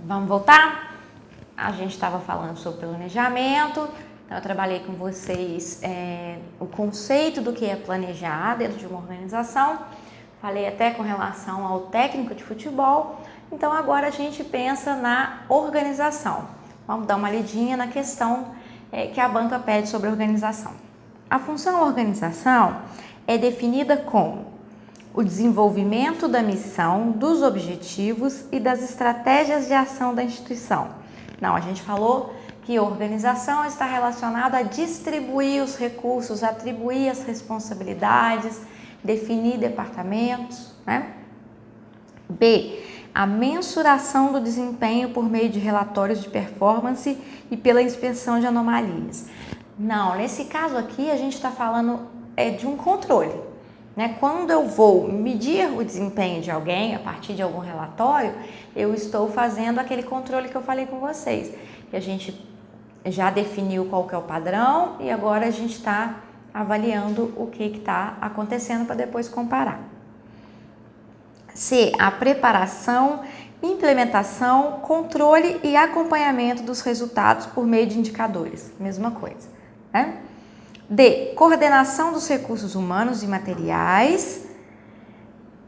Vamos voltar? A gente estava falando sobre planejamento, então eu trabalhei com vocês o conceito do que é planejar dentro de uma organização, falei até com relação ao técnico de futebol, então agora a gente pensa na organização. Vamos dar uma lidinha na questão que a banca pede sobre organização. A função organização é definida como o desenvolvimento da missão, dos objetivos e das estratégias de ação da instituição. Não, a gente falou que organização está relacionada a distribuir os recursos, atribuir as responsabilidades, definir departamentos, né? B, a mensuração do desempenho por meio de relatórios de performance e pela inspeção de anomalias. Não, nesse caso aqui a gente está falando de um controle. Quando eu vou medir o desempenho de alguém a partir de algum relatório, eu estou fazendo aquele controle que eu falei com vocês. Que a gente já definiu qual que é o padrão e agora a gente está avaliando o que está acontecendo para depois comparar. C, a preparação, implementação, controle e acompanhamento dos resultados por meio de indicadores. Mesma coisa, né? D, coordenação dos recursos humanos e materiais,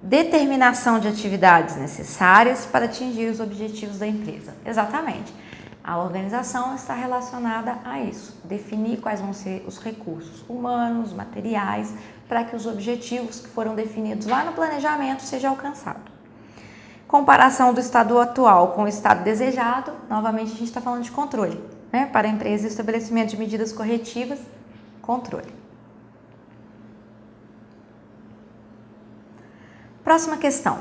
determinação de atividades necessárias para atingir os objetivos da empresa. Exatamente. A organização está relacionada a isso, definir quais vão ser os recursos humanos, materiais, para que os objetivos que foram definidos lá no planejamento sejam alcançados. Comparação do estado atual com o estado desejado, novamente a gente está falando de controle, né? Para a empresa, estabelecimento de medidas corretivas, controle. Próxima questão.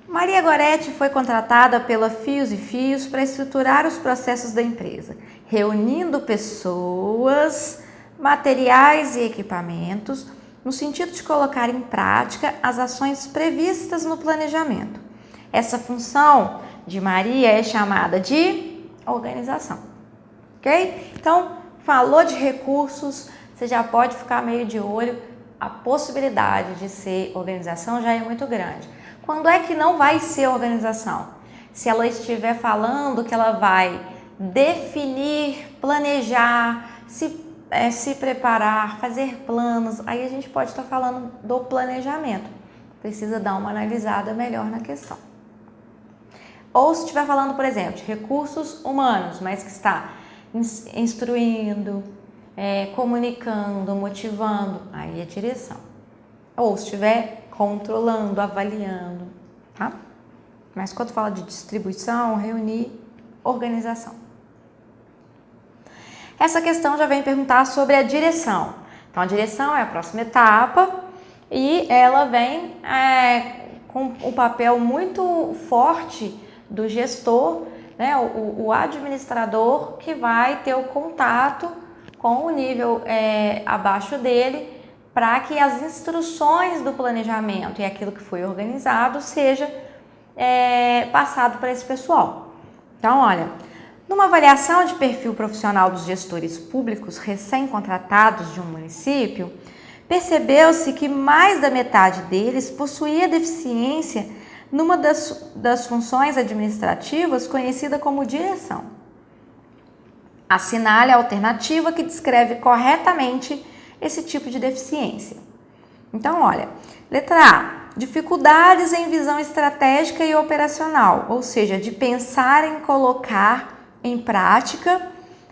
Maria Goretti foi contratada pela Fios e Fios para estruturar os processos da empresa, reunindo pessoas, materiais e equipamentos, no sentido de colocar em prática as ações previstas no planejamento. Essa função de Maria é chamada de organização, ok? Então, falou de recursos, você já pode ficar meio de olho, a possibilidade de ser organização já é muito grande. Quando é que não vai ser organização? Se ela estiver falando que ela vai definir, planejar, se preparar, fazer planos, aí a gente pode estar falando do planejamento. Precisa dar uma analisada melhor na questão. Ou se estiver falando, por exemplo, de recursos humanos, mas que está instruindo, comunicando, motivando, aí é direção. Ou se estiver controlando, avaliando, tá? Mas quando fala de distribuição, reunir, organização. Essa questão já vem perguntar sobre a direção. Então, a direção é a próxima etapa e ela vem com um papel muito forte do gestor, né, o administrador, que vai ter o contato com o nível abaixo dele para que as instruções do planejamento e aquilo que foi organizado seja passado para esse pessoal. Então, olha, numa avaliação de perfil profissional dos gestores públicos recém-contratados de um município, percebeu-se que mais da metade deles possuía deficiência numa das funções administrativas conhecida como direção. Assinale a alternativa que descreve corretamente esse tipo de deficiência. Então, olha, letra A, dificuldades em visão estratégica e operacional, ou seja, de pensar em colocar em prática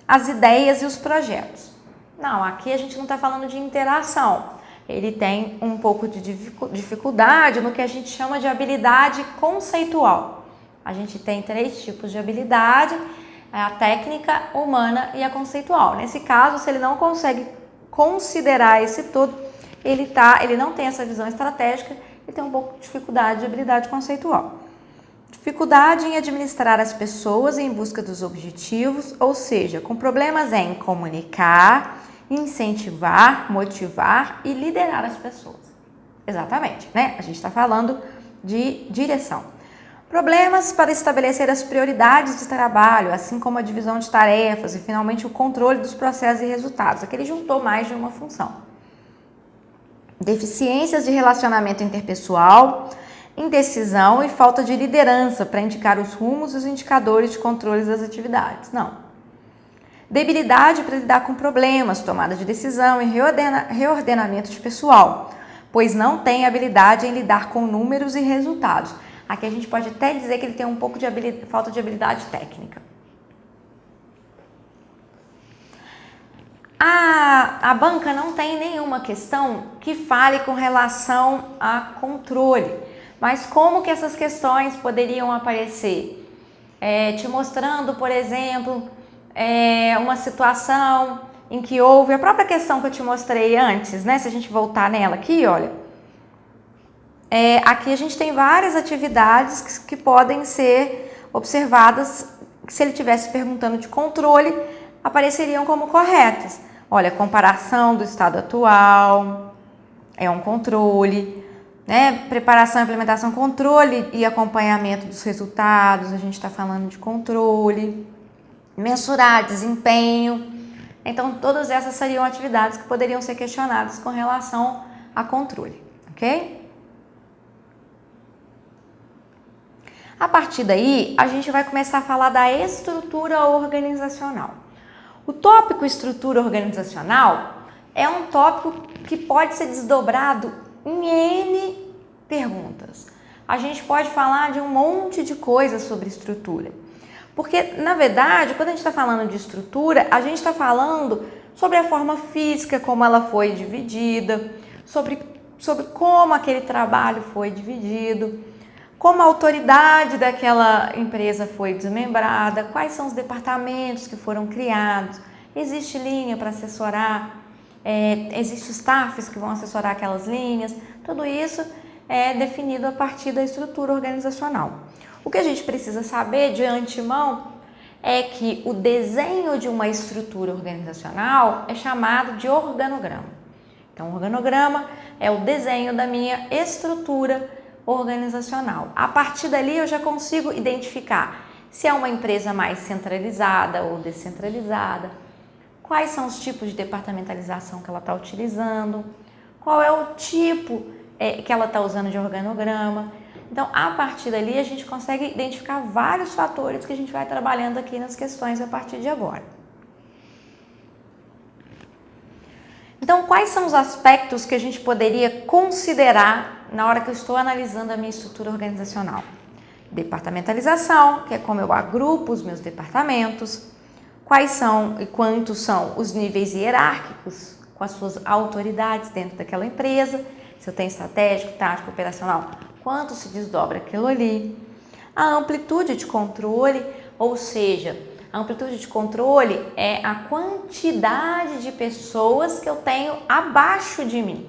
as ideias e os projetos. Não, aqui a gente não está falando de interação. Ele tem um pouco de dificuldade no que a gente chama de habilidade conceitual. A gente tem 3 tipos de habilidade, a técnica, humana e a conceitual. Nesse caso, se ele não consegue considerar esse todo, ele não tem essa visão estratégica e tem um pouco de dificuldade de habilidade conceitual. Dificuldade em administrar as pessoas em busca dos objetivos, ou seja, com problemas em comunicar, incentivar, motivar e liderar as pessoas. Exatamente, né? A gente está falando de direção. Problemas para estabelecer as prioridades de trabalho, assim como a divisão de tarefas e, finalmente, o controle dos processos e resultados. Aqui ele juntou mais de uma função. Deficiências de relacionamento interpessoal, indecisão e falta de liderança para indicar os rumos e os indicadores de controle das atividades. Não. Debilidade para lidar com problemas, tomada de decisão e reordenamento de pessoal, pois não tem habilidade em lidar com números e resultados. Aqui a gente pode até dizer que ele tem um pouco de falta de habilidade técnica. A banca não tem nenhuma questão que fale com relação a controle, mas como que essas questões poderiam aparecer? Te mostrando, por exemplo, uma situação em que houve a própria questão que eu te mostrei antes, né? Se a gente voltar nela aqui, olha, aqui a gente tem várias atividades que podem ser observadas, que se ele estivesse perguntando de controle, apareceriam como corretas. Olha, comparação do estado atual, é um controle, né? Preparação, implementação, controle e acompanhamento dos resultados, a gente está falando de controle, mensurar desempenho. Então, todas essas seriam atividades que poderiam ser questionadas com relação a controle, ok? A partir daí, a gente vai começar a falar da estrutura organizacional. O tópico estrutura organizacional é um tópico que pode ser desdobrado em N perguntas. A gente pode falar de um monte de coisas sobre estrutura. Porque, na verdade, quando a gente está falando de estrutura, a gente está falando sobre a forma física, como ela foi dividida, sobre como aquele trabalho foi dividido, como a autoridade daquela empresa foi desmembrada, quais são os departamentos que foram criados, existe linha para assessorar, existe staffs que vão assessorar aquelas linhas, tudo isso é definido a partir da estrutura organizacional. O que a gente precisa saber de antemão é que o desenho de uma estrutura organizacional é chamado de organograma. Então, o organograma é o desenho da minha estrutura organizacional. A partir dali eu já consigo identificar se é uma empresa mais centralizada ou descentralizada, quais são os tipos de departamentalização que ela está utilizando, qual é o tipo que ela está usando de organograma. Então, a partir dali a gente consegue identificar vários fatores que a gente vai trabalhando aqui nas questões a partir de agora. Então, quais são os aspectos que a gente poderia considerar na hora que eu estou analisando a minha estrutura organizacional? Departamentalização, que é como eu agrupo os meus departamentos, quais são e quantos são os níveis hierárquicos com as suas autoridades dentro daquela empresa, se eu tenho estratégico, tático, operacional, quanto se desdobra aquilo ali. A amplitude de controle, ou seja, a amplitude de controle é a quantidade de pessoas que eu tenho abaixo de mim.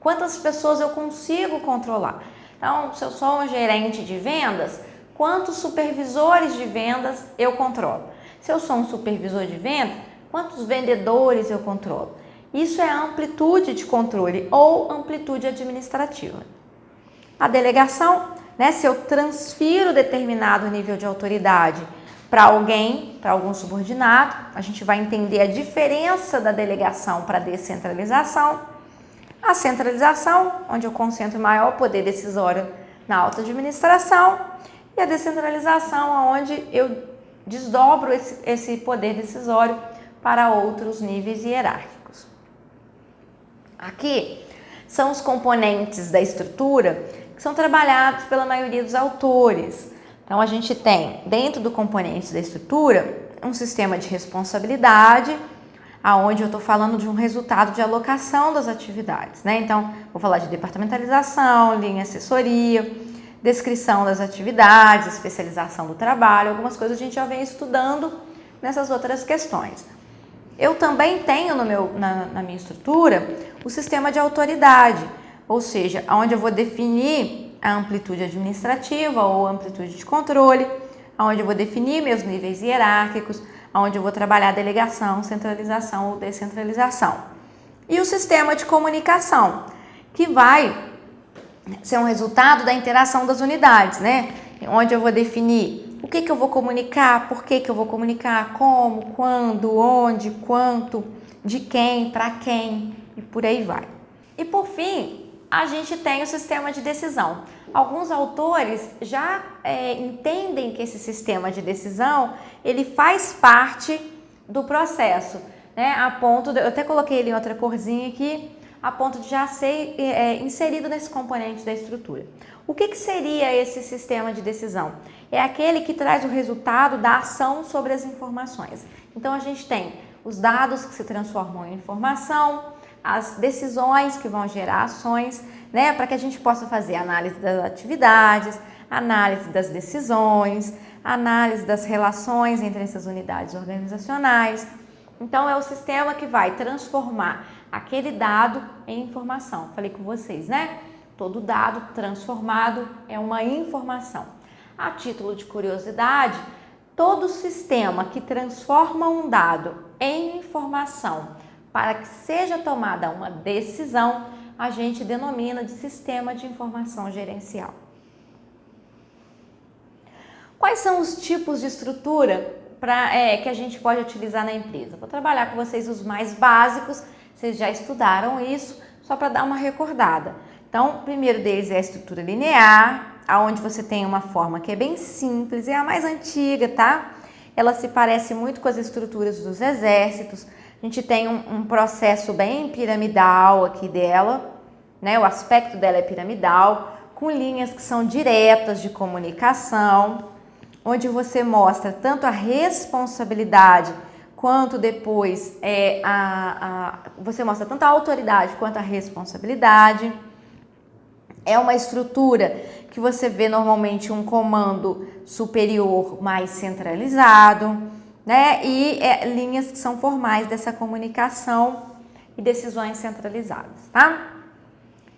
Quantas pessoas eu consigo controlar? Então, se eu sou um gerente de vendas, quantos supervisores de vendas eu controlo? Se eu sou um supervisor de vendas, quantos vendedores eu controlo? Isso é a amplitude de controle ou amplitude administrativa. A delegação, né, se eu transfiro determinado nível de autoridade para alguém, para algum subordinado, a gente vai entender a diferença da delegação para a descentralização. A centralização, onde eu concentro maior poder decisório na alta administração, e a descentralização, onde eu desdobro esse poder decisório para outros níveis hierárquicos. Aqui são os componentes da estrutura que são trabalhados pela maioria dos autores. Então, a gente tem, dentro do componente da estrutura, um sistema de responsabilidade, aonde eu estou falando de um resultado de alocação das atividades, né? Então, vou falar de departamentalização, linha assessoria, descrição das atividades, especialização do trabalho, algumas coisas a gente já vem estudando nessas outras questões. Eu também tenho na minha estrutura o sistema de autoridade, ou seja, onde eu vou definir a amplitude administrativa ou amplitude de controle, onde eu vou definir meus níveis hierárquicos, onde eu vou trabalhar delegação, centralização ou descentralização. E o sistema de comunicação, que vai ser um resultado da interação das unidades, né? Onde eu vou definir o que eu vou comunicar, por que eu vou comunicar, como, quando, onde, quanto, de quem, para quem e por aí vai. E por fim, a gente tem o sistema de decisão. Alguns autores já entendem que esse sistema de decisão, ele faz parte do processo, né? A ponto de, eu até coloquei ele em outra corzinha aqui, a ponto de já ser inserido nesse componente da estrutura. O que seria esse sistema de decisão? É aquele que traz o resultado da ação sobre as informações. Então, a gente tem os dados que se transformam em informação, as decisões que vão gerar ações, né, para que a gente possa fazer análise das atividades, análise das decisões, análise das relações entre essas unidades organizacionais. Então, é o sistema que vai transformar aquele dado em informação. Falei com vocês, né? Todo dado transformado é uma informação. A título de curiosidade, todo sistema que transforma um dado em informação para que seja tomada uma decisão, a gente denomina de sistema de informação gerencial. Quais são os tipos de estrutura que a gente pode utilizar na empresa? Vou trabalhar com vocês os mais básicos, vocês já estudaram isso, só para dar uma recordada. Então, o primeiro deles é a estrutura linear, onde você tem uma forma que é bem simples, é a mais antiga, tá? Ela se parece muito com as estruturas dos exércitos. A gente tem um processo bem piramidal aqui dela, né? O aspecto dela é piramidal, com linhas que são diretas de comunicação, onde você mostra tanto a responsabilidade quanto depois você mostra tanto a autoridade quanto a responsabilidade. É uma estrutura que você vê normalmente um comando superior mais centralizado, né? E linhas que são formais dessa comunicação e decisões centralizadas, tá?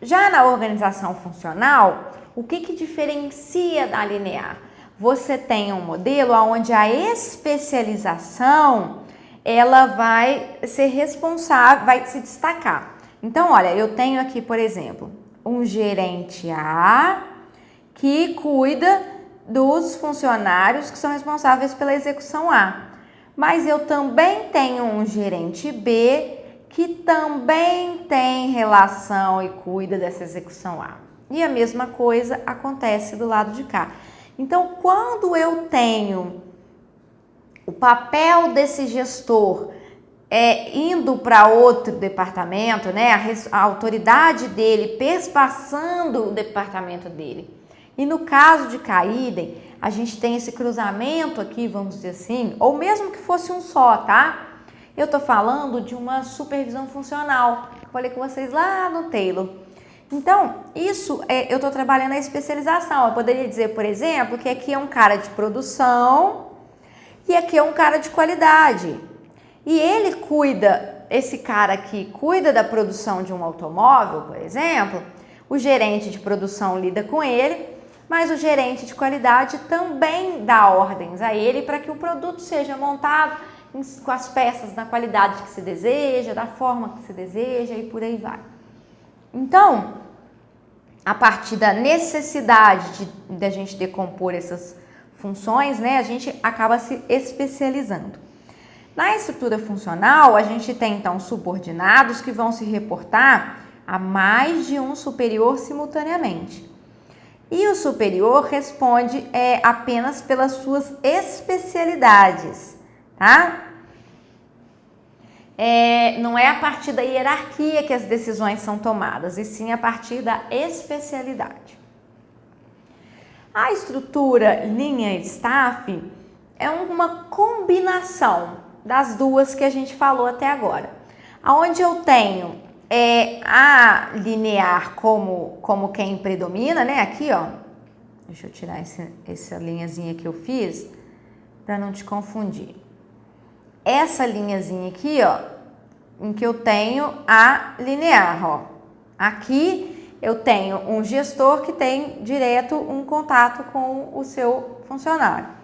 Já na organização funcional, o que diferencia da linear? Você tem um modelo onde a especialização ela vai ser responsável, vai se destacar. Então, olha, eu tenho aqui, por exemplo, um gerente A que cuida dos funcionários que são responsáveis pela execução A. Mas eu também tenho um gerente B que também tem relação e cuida dessa execução A. E a mesma coisa acontece do lado de cá. Então, quando eu tenho o papel desse gestor indo para outro departamento, né, a autoridade dele perpassando o departamento dele. E no caso de Caíden, a gente tem esse cruzamento aqui, vamos dizer assim, ou mesmo que fosse um só, tá? Eu tô falando de uma supervisão funcional, que eu falei com vocês lá no Taylor. Então, isso eu tô trabalhando a especialização. Eu poderia dizer, por exemplo, que aqui é um cara de produção e aqui é um cara de qualidade. E ele cuida, esse cara aqui cuida da produção de um automóvel, por exemplo, o gerente de produção lida com ele, mas o gerente de qualidade também dá ordens a ele para que o produto seja montado com as peças na qualidade que se deseja, da forma que se deseja e por aí vai. Então, a partir da necessidade de a gente decompor essas funções, né, a gente acaba se especializando. Na estrutura funcional, a gente tem então subordinados que vão se reportar a mais de um superior simultaneamente. E o superior responde apenas pelas suas especialidades, tá? Não é a partir da hierarquia que as decisões são tomadas, e sim a partir da especialidade. A estrutura linha staff é uma combinação das duas que a gente falou até agora. Onde eu tenho a linear como quem predomina, né? Aqui, ó. Deixa eu tirar essa linhazinha que eu fiz para não te confundir. Essa linhazinha aqui, ó, em que eu tenho a linear, ó. Aqui eu tenho um gestor que tem direto um contato com o seu funcionário.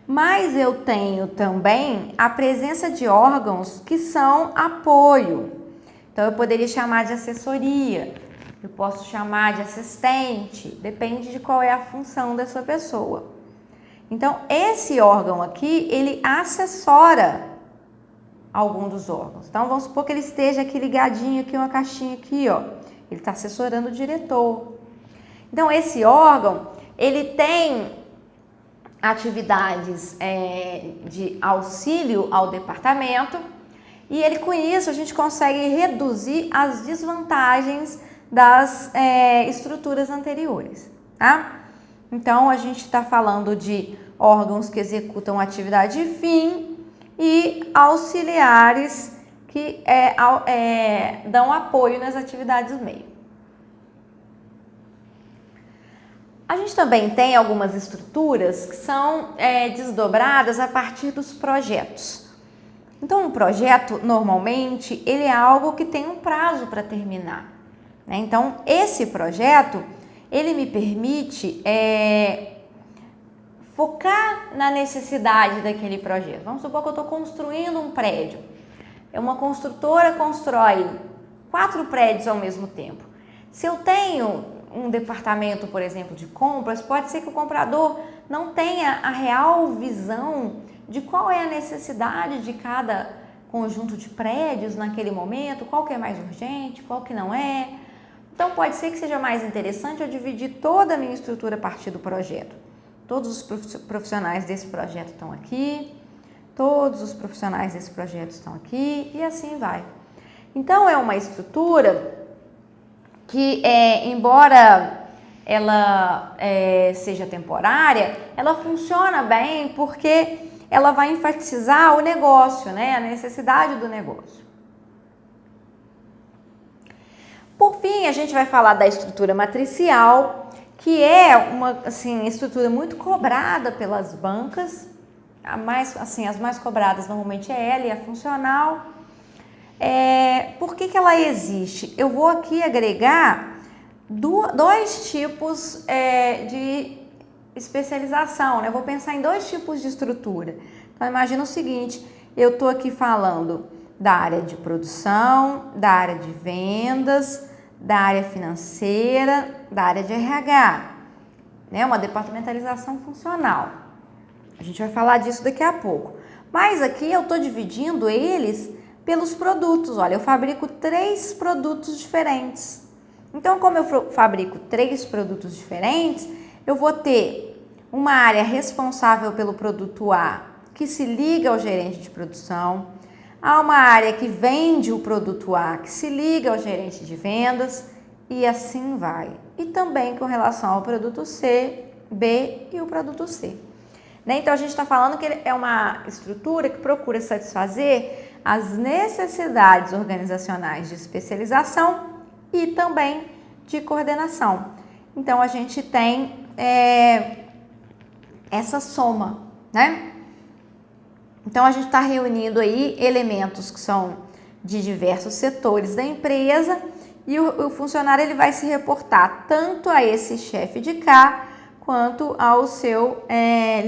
Mas eu tenho também a presença de órgãos que são apoio. Então, eu poderia chamar de assessoria, eu posso chamar de assistente, depende de qual é a função dessa pessoa. Então, esse órgão aqui, ele assessora algum dos órgãos. Então, vamos supor que ele esteja aqui ligadinho, aqui uma caixinha aqui, ó. ele está assessorando o diretor. Então, esse órgão, ele tem atividades de auxílio ao departamento e ele, com isso, a gente consegue reduzir as desvantagens das estruturas anteriores, tá? Então, a gente está falando de órgãos que executam atividade fim e auxiliares que dão apoio nas atividades do meio. A gente também tem algumas estruturas que são desdobradas a partir dos projetos. Então, um projeto, normalmente, ele é algo que tem um prazo para terminar, né? Então, esse projeto, ele me permite focar na necessidade daquele projeto. Vamos supor que eu estou construindo um prédio. Uma construtora constrói 4 prédios ao mesmo tempo. Se eu tenho um departamento, por exemplo, de compras, pode ser que o comprador não tenha a real visão de qual é a necessidade de cada conjunto de prédios naquele momento, qual que é mais urgente, qual que não é. Então, pode ser que seja mais interessante eu dividir toda a minha estrutura a partir do projeto. Todos os profissionais desse projeto estão aqui, todos os profissionais desse projeto estão aqui e assim vai. Então, é uma estrutura que, embora ela seja temporária, ela funciona bem porque ela vai enfatizar o negócio, né? A necessidade do negócio. Por fim, a gente vai falar da estrutura matricial, que é uma estrutura muito cobrada pelas bancas. As mais cobradas normalmente é ela e a funcional. Por que ela existe? Eu vou aqui agregar dois tipos de especialização, né? Eu vou pensar em 2 tipos de estrutura. Então, imagina o seguinte, eu estou aqui falando da área de produção, da área de vendas, da área financeira, da área de RH, né? Uma departamentalização funcional. A gente vai falar disso daqui a pouco. Mas aqui eu estou dividindo eles pelos produtos. Olha, eu fabrico 3 produtos diferentes. Então, como eu fabrico 3 produtos diferentes, eu vou ter uma área responsável pelo produto A, que se liga ao gerente de produção. Há uma área que vende o produto A, que se liga ao gerente de vendas, e assim vai. E também com relação ao produto C, B e o produto C. Então, a gente está falando que é uma estrutura que procura satisfazer as necessidades organizacionais de especialização e também de coordenação. Então, a gente tem essa soma, né? Então, a gente está reunindo aí elementos que são de diversos setores da empresa e o funcionário ele vai se reportar tanto a esse chefe de cá quanto ao seu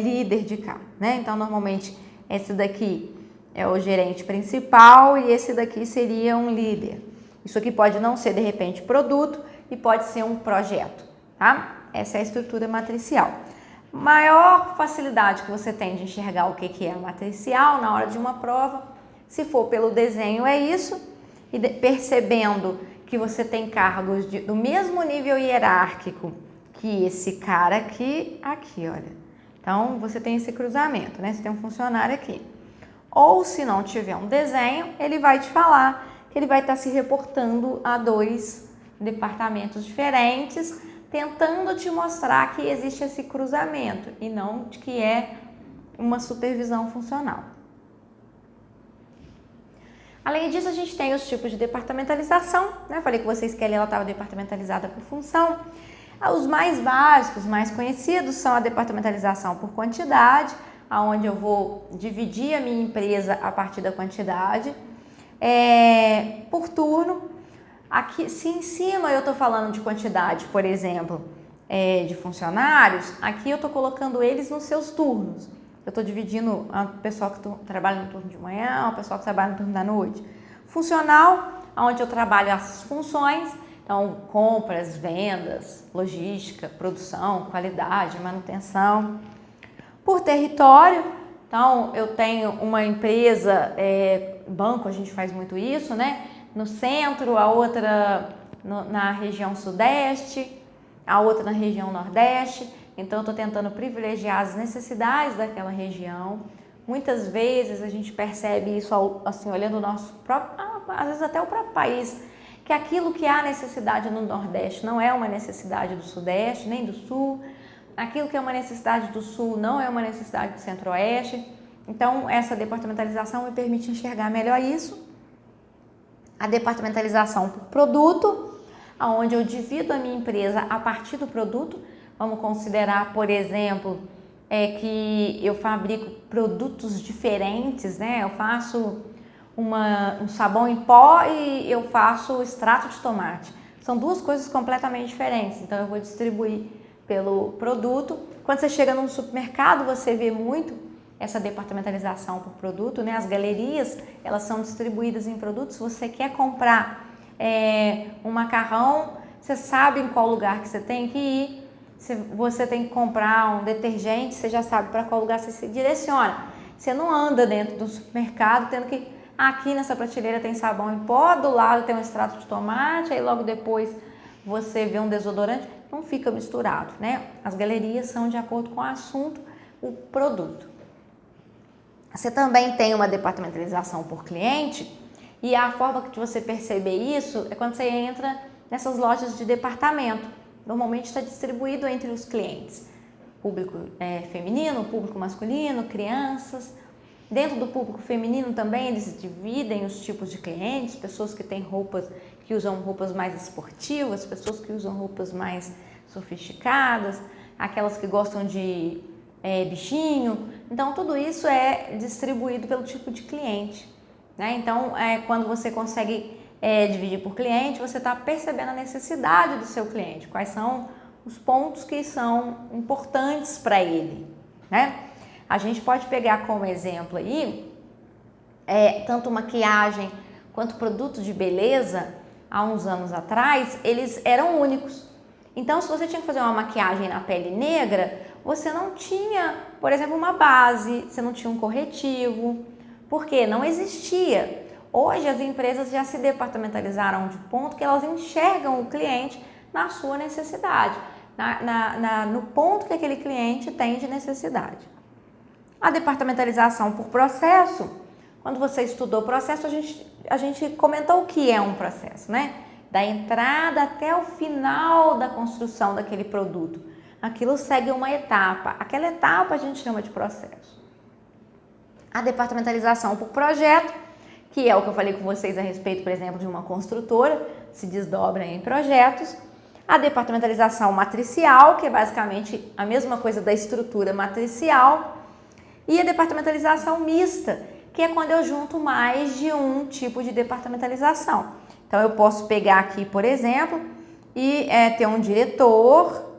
líder de cá, né? Então, normalmente, esse daqui é o gerente principal e esse daqui seria um líder. Isso aqui pode não ser, de repente, produto e pode ser um projeto, tá? Essa é a estrutura matricial. Maior facilidade que você tem de enxergar o que é a matricial na hora de uma prova, se for pelo desenho, é isso. E percebendo que você tem cargos do mesmo nível hierárquico que esse cara aqui, olha. Então, você tem esse cruzamento, né? Você tem um funcionário aqui. Ou, se não tiver um desenho, ele vai te falar que ele vai estar se reportando a 2 departamentos diferentes, tentando te mostrar que existe esse cruzamento e não de que é uma supervisão funcional. Além disso, a gente tem os tipos de departamentalização, né? Falei com vocês que ela estava departamentalizada por função. Os mais básicos, mais conhecidos, são a departamentalização por quantidade, onde eu vou dividir a minha empresa a partir da quantidade, por turno. Aqui, se em cima eu estou falando de quantidade, por exemplo, de funcionários, aqui eu estou colocando eles nos seus turnos. Eu estou dividindo o pessoal que trabalha no turno de manhã, o pessoal que trabalha no turno da noite. Funcional, onde eu trabalho as funções, então compras, vendas, logística, produção, qualidade, manutenção. Por território, então eu tenho uma empresa, banco, a gente faz muito isso, né? No centro, a outra na região sudeste, a outra na região nordeste. Então, eu estou tentando privilegiar as necessidades daquela região. Muitas vezes a gente percebe isso assim, olhando o nosso próprio, às vezes até o próprio país, que aquilo que há necessidade no Nordeste não é uma necessidade do Sudeste, nem do Sul. Aquilo que é uma necessidade do Sul não é uma necessidade do Centro-Oeste. Então, essa departamentalização me permite enxergar melhor isso. A departamentalização por produto, onde eu divido a minha empresa a partir do produto. Vamos considerar, por exemplo, que eu fabrico produtos diferentes, né? Eu faço um sabão em pó e eu faço extrato de tomate. São duas coisas completamente diferentes, então eu vou distribuir pelo produto. Quando você chega num supermercado, você vê muito essa departamentalização por produto, né? As galerias, elas são distribuídas em produtos. Se você quer comprar um macarrão, você sabe em qual lugar que você tem que ir. Se você tem que comprar um detergente, você já sabe para qual lugar você se direciona. Você não anda dentro do supermercado tendo que... aqui nessa prateleira tem sabão em pó, do lado tem um extrato de tomate, aí logo depois você vê um desodorante. Não fica misturado, né? As galerias são de acordo com o assunto, o produto. Você também tem uma departamentalização por cliente, e a forma de você perceber isso é quando você entra nessas lojas de departamento. Normalmente está distribuído entre os clientes. Público feminino, público masculino, crianças. Dentro do público feminino também eles dividem os tipos de clientes, pessoas que têm que usam roupas mais esportivas, pessoas que usam roupas mais sofisticadas, aquelas que gostam de bichinho. Então, tudo isso é distribuído pelo tipo de cliente, né? Então, quando você consegue dividir por cliente, você está percebendo a necessidade do seu cliente, quais são os pontos que são importantes para ele, né? A gente pode pegar como exemplo aí, tanto maquiagem quanto produto de beleza, há uns anos atrás, eles eram únicos. Então, se você tinha que fazer uma maquiagem na pele negra, você não tinha, por exemplo, uma base, você não tinha um corretivo, porque não existia. Hoje as empresas já se departamentalizaram de ponto que elas enxergam o cliente na sua necessidade, no ponto que aquele cliente tem de necessidade. A departamentalização por processo, quando você estudou o processo, a gente comentou o que é um processo, né? Da entrada até o final da construção daquele produto. Aquilo segue uma etapa. Aquela etapa a gente chama de processo. A departamentalização por projeto, que é o que eu falei com vocês a respeito, por exemplo, de uma construtora, se desdobra em projetos. A departamentalização matricial, que é basicamente a mesma coisa da estrutura matricial. E a departamentalização mista, que é quando eu junto mais de um tipo de departamentalização. Então, eu posso pegar aqui, por exemplo, e ter um diretor,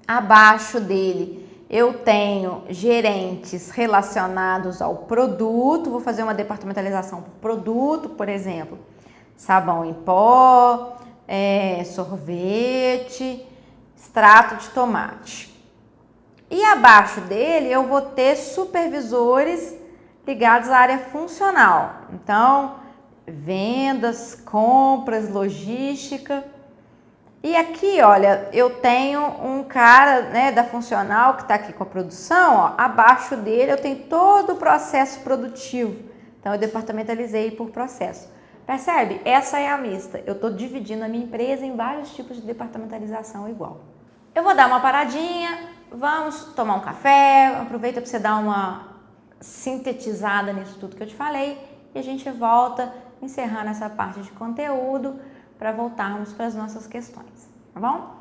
abaixo dele eu tenho gerentes relacionados ao produto, vou fazer uma departamentalização por produto, por exemplo, sabão em pó, sorvete, extrato de tomate. E abaixo dele eu vou ter supervisores ligados à área funcional. Então, vendas, compras, logística. E aqui, olha, eu tenho um cara, né, da funcional que está aqui com a produção, ó, abaixo dele eu tenho todo o processo produtivo. Então, eu departamentalizei por processo. Percebe? Essa é a mista. Eu estou dividindo a minha empresa em vários tipos de departamentalização igual. Eu vou dar uma paradinha, vamos tomar um café, aproveita para você dar uma sintetizada nisso tudo que eu te falei e a gente volta encerrando essa parte de conteúdo para voltarmos para as nossas questões, tá bom?